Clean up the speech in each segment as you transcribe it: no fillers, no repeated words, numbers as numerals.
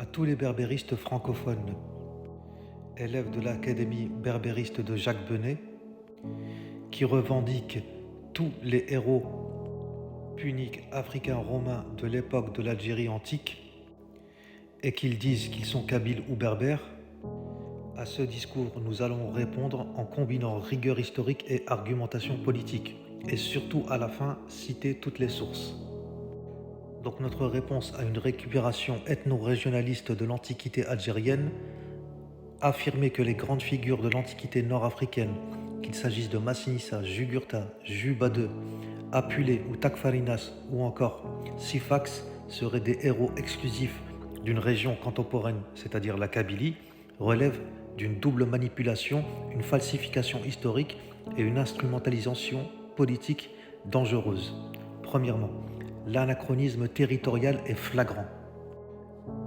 à tous les berbéristes francophones, élèves de l'Académie berbériste de Jacques Benet, qui revendiquent tous les héros puniques africains romains de l'époque de l'Algérie antique et qu'ils disent qu'ils sont kabyles ou berbères. À ce discours, nous allons répondre en combinant rigueur historique et argumentation politique, et surtout à la fin citer toutes les sources. Donc notre réponse à une récupération ethno-régionaliste de l'Antiquité algérienne, affirmer que les grandes figures de l'Antiquité nord-africaine, qu'il s'agisse de Massinissa, Jugurtha, Jubadeux, Apulé ou Takfarinas ou encore Sifax, seraient des héros exclusifs d'une région contemporaine, c'est-à-dire la Kabylie, relève d'une double manipulation, une falsification historique et une instrumentalisation politique dangereuse. Premièrement, l'anachronisme territorial est flagrant.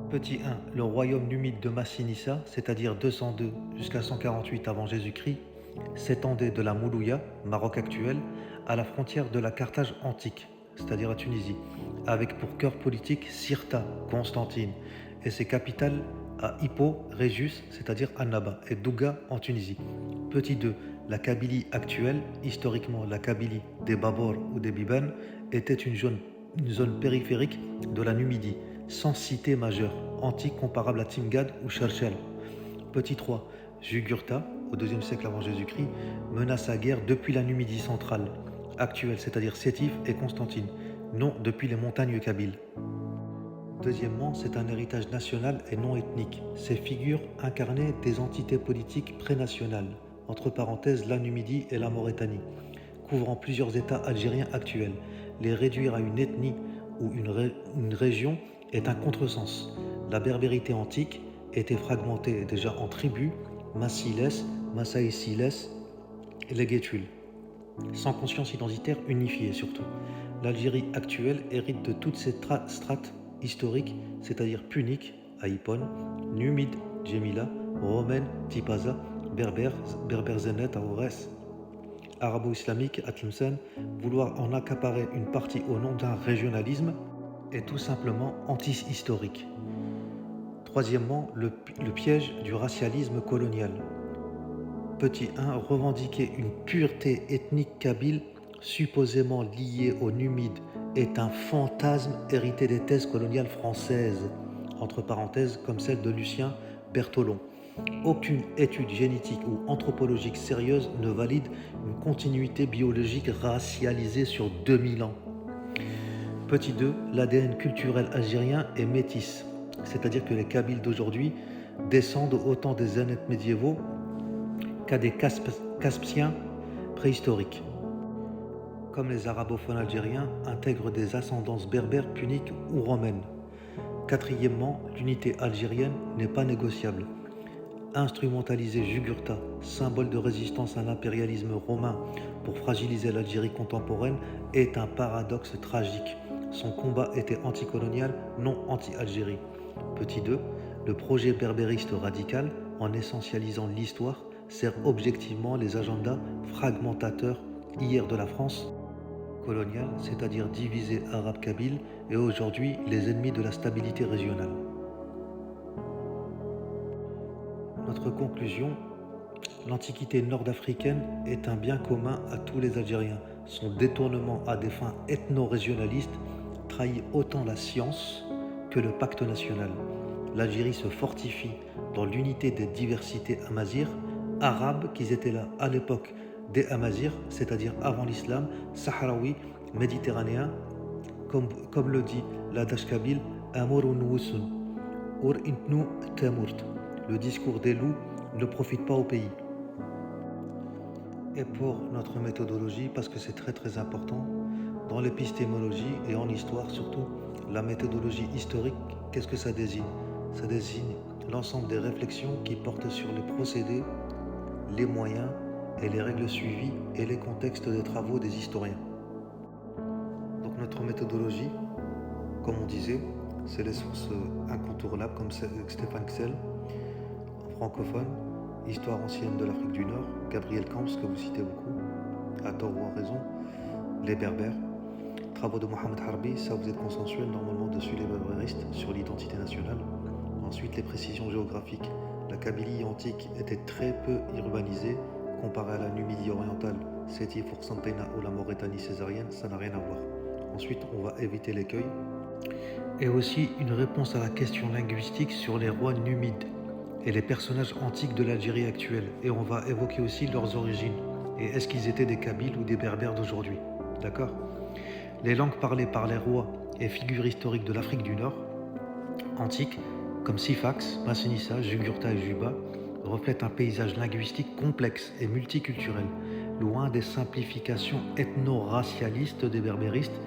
Petit 1. Le royaume numide de Massinissa, c'est-à-dire 202 jusqu'à 148 avant Jésus-Christ, s'étendait de la Moulouya, Maroc actuel, à la frontière de la Carthage antique, c'est-à-dire la Tunisie, avec pour cœur politique Cirta, Constantine, et ses capitales à Hippo, Régius, c'est-à-dire Annaba, et Douga en Tunisie. Petit 2. La Kabylie actuelle, historiquement la Kabylie des Babor ou des Biban, était une zone périphérique de la Numidie, sans cité majeure, antique comparable à Timgad ou Cherchel. Petit 3. Jugurtha, au IIe siècle avant Jésus-Christ, menace la guerre depuis la Numidie centrale, actuelle, c'est-à-dire Sétif et Constantine, non depuis les montagnes kabyles. Deuxièmement, c'est un héritage national et non ethnique. Ces figures incarnaient des entités politiques prénationales, entre parenthèses la Numidie et la Mauritanie, couvrant plusieurs États algériens actuels. Les réduire à une ethnie ou une région est un contresens. La berbérité antique était fragmentée déjà en tribus, Massiles, Massaïsiles et les Guétules, sans conscience identitaire unifiée surtout. L'Algérie actuelle hérite de toutes ces strates historiques, c'est-à-dire puniques, Haïpon, Numide, Djemila, Romaine, Tipaza, Berbère, Zenet, Aores, arabo-islamique à Tlemcen. Vouloir en accaparer une partie au nom d'un régionalisme est tout simplement anti-historique. Troisièmement, le piège du racialisme colonial. Petit 1. Revendiquer une pureté ethnique kabyle supposément liée aux Numides est un fantasme hérité des thèses coloniales françaises, entre parenthèses comme celle de Lucien Bertholon. Aucune étude génétique ou anthropologique sérieuse ne valide une continuité biologique racialisée sur 2000 ans. Petit 2. L'ADN culturel algérien est métis, c'est-à-dire que les Kabyles d'aujourd'hui descendent autant des Zénètes médiévaux qu'à des Caspiens préhistoriques. Comme les arabophones algériens intègrent des ascendances berbères, puniques ou romaines. Quatrièmement, l'unité algérienne n'est pas négociable. Instrumentaliser Jugurtha, symbole de résistance à l'impérialisme romain, pour fragiliser l'Algérie contemporaine est un paradoxe tragique. Son combat était anticolonial, non anti-Algérie. Petit 2. Le projet berbériste radical, en essentialisant l'histoire, sert objectivement les agendas fragmentateurs hier de la France coloniale, c'est-à-dire divisée arabe-kabyle, et aujourd'hui les ennemis de la stabilité régionale. Notre conclusion, l'Antiquité nord-africaine est un bien commun à tous les Algériens. Son détournement à des fins ethno-régionalistes trahit autant la science que le pacte national. L'Algérie se fortifie dans l'unité des diversités amazirs, arabes qui étaient là à l'époque des Amazirs, c'est-à-dire avant l'islam, sahraoui, méditerranéen, comme le dit l'adage kabyle, Amor Nousun, Ur Intnu Tamurt. Le discours des loups ne profite pas au pays. Et pour notre méthodologie, parce que c'est très très important, dans l'épistémologie et en histoire surtout, la méthodologie historique, qu'est-ce que ça désigne? Ça désigne l'ensemble des réflexions qui portent sur les procédés, les moyens et les règles suivies et les contextes des travaux des historiens. Donc notre méthodologie, comme on disait, c'est les sources incontournables comme Stéphane Gsell, francophone, Histoire ancienne de l'Afrique du Nord, Gabriel Camps, que vous citez beaucoup, à tort ou à raison, les Berbères, travaux de Mohamed Harbi, ça vous êtes consensuel normalement dessus les berbéristes, sur l'identité nationale. Ensuite, les précisions géographiques. La Kabylie antique était très peu urbanisée comparée à la Numidie orientale, Sétif, Oursantina ou la Mauritanie césarienne, ça n'a rien à voir. Ensuite, on va éviter l'écueil. Et aussi une réponse à la question linguistique sur les rois numides et les personnages antiques de l'Algérie actuelle. Et on va évoquer aussi leurs origines. Et est-ce qu'ils étaient des Kabyles ou des Berbères d'aujourd'hui? D'accord? Les langues parlées par les rois et figures historiques de l'Afrique du Nord, antique, comme Sifax, Massinissa, Jugurtha et Juba, reflètent un paysage linguistique complexe et multiculturel. Loin des simplifications ethno-racialistes des berbéristes,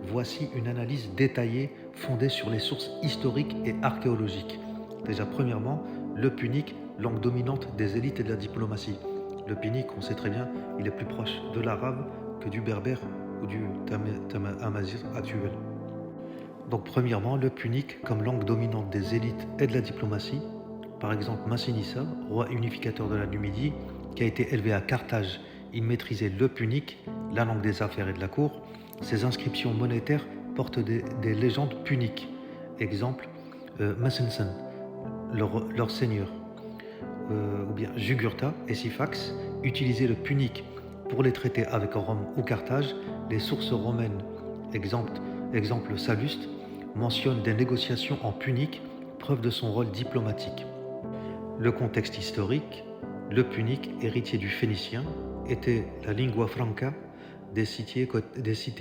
voici une analyse détaillée fondée sur les sources historiques et archéologiques. Déjà, premièrement, le punique, langue dominante des élites et de la diplomatie. Le punique, on sait très bien, il est plus proche de l'arabe que du berbère ou du amazigh actuel. Donc premièrement, le punique comme langue dominante des élites et de la diplomatie. Par exemple, Massinissa, roi unificateur de la Numidie, qui a été élevé à Carthage. Il maîtrisait le punique, la langue des affaires et de la cour. Ses inscriptions monétaires portent des légendes puniques. Exemple, Massinsen, leur seigneur. Ou bien Jugurtha et Sifax utilisaient le punique pour les traités avec Rome ou Carthage. Les sources romaines, exemple Salluste, mentionnent des négociations en punique, preuve de son rôle diplomatique. Le contexte historique, le punique, héritier du phénicien, était la lingua franca des cités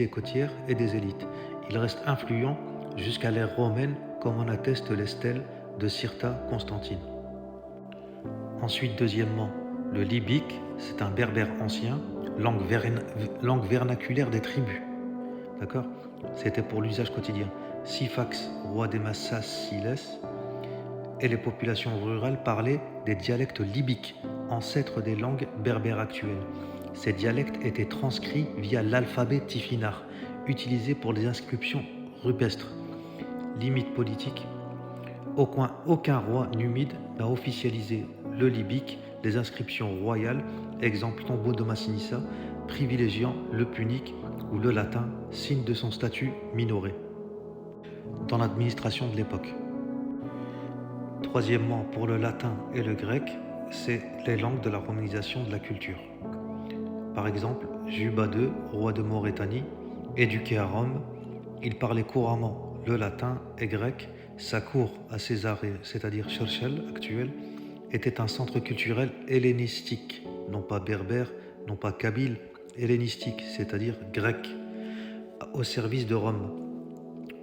côtières et des élites. Il reste influent jusqu'à l'ère romaine, comme en attestent les stèles de Cirta, Constantine. Ensuite, deuxièmement, le libyque, c'est un berbère ancien, langue vernaculaire des tribus. D'accord? C'était pour l'usage quotidien. Sifax, roi des Massaciles, et les populations rurales parlaient des dialectes libyques, ancêtres des langues berbères actuelles. Ces dialectes étaient transcrits via l'alphabet tifinagh, utilisé pour les inscriptions rupestres. Limite politique. Aucun roi numide n'a officialisé le libyque, les inscriptions royales, exemple tombeau de Massinissa, privilégiant le punique ou le latin, signe de son statut minoré dans l'administration de l'époque. Troisièmement, pour le latin et le grec, c'est les langues de la romanisation de la culture. Par exemple, Juba II, roi de Mauritanie, éduqué à Rome, il parlait couramment le latin et grec. Sa cour à Césarée, c'est-à-dire Churchill actuel, était un centre culturel hellénistique, non pas berbère, non pas kabyle, hellénistique, c'est-à-dire grec, au service de Rome,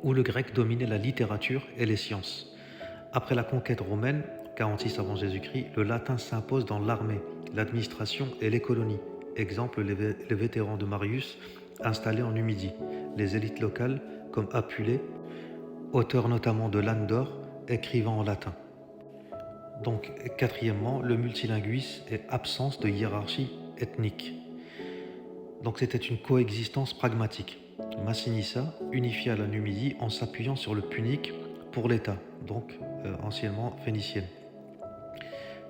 où le grec dominait la littérature et les sciences. Après la conquête romaine, 46 avant Jésus-Christ, le latin s'impose dans l'armée, l'administration et les colonies. Exemple, les vétérans de Marius installés en Numidie, les élites locales comme Apulée, auteur notamment de l'Ane d'or, écrivant en latin. Donc, quatrièmement, le multilinguisme et absence de hiérarchie ethnique. Donc c'était une coexistence pragmatique. Massinissa unifia la Numidie en s'appuyant sur le punique pour l'État, donc anciennement phénicienne,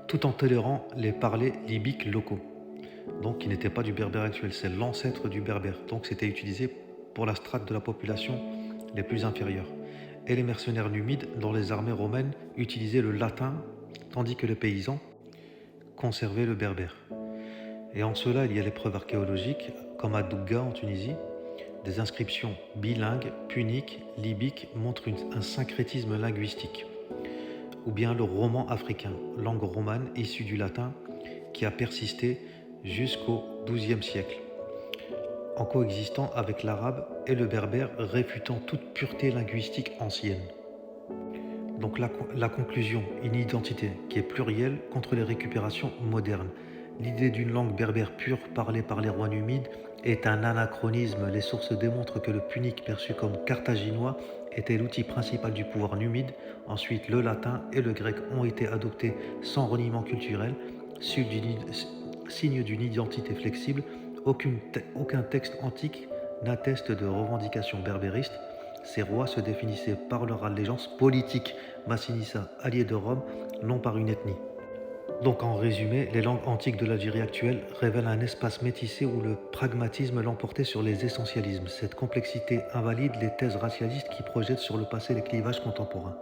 tout en tolérant les parlers libyques locaux, donc qui n'étaient pas du berbère actuel, c'est l'ancêtre du berbère, donc c'était utilisé pour la strate de la population les plus inférieures. Et les mercenaires numides dans les armées romaines utilisaient le latin, tandis que les paysans conservaient le berbère. Et en cela, il y a les preuves archéologiques, comme à Dougga en Tunisie. Des inscriptions bilingues, puniques, libyques montrent un syncrétisme linguistique. Ou bien le roman africain, langue romane issue du latin, qui a persisté jusqu'au XIIe siècle, en coexistant avec l'arabe et le berbère, réfutant toute pureté linguistique ancienne. Donc la conclusion, une identité qui est plurielle contre les récupérations modernes. L'idée d'une langue berbère pure parlée par les rois numides est un anachronisme. Les sources démontrent que le punique perçu comme carthaginois était l'outil principal du pouvoir numide. Ensuite, le latin et le grec ont été adoptés sans reniement culturel, signe d'une identité flexible. Aucun texte antique n'atteste de revendications berbéristes. Ces rois se définissaient par leur allégeance politique, Massinissa, allié de Rome, non par une ethnie. Donc en résumé, les langues antiques de l'Algérie actuelle révèlent un espace métissé où le pragmatisme l'emportait sur les essentialismes. Cette complexité invalide les thèses racialistes qui projettent sur le passé les clivages contemporains.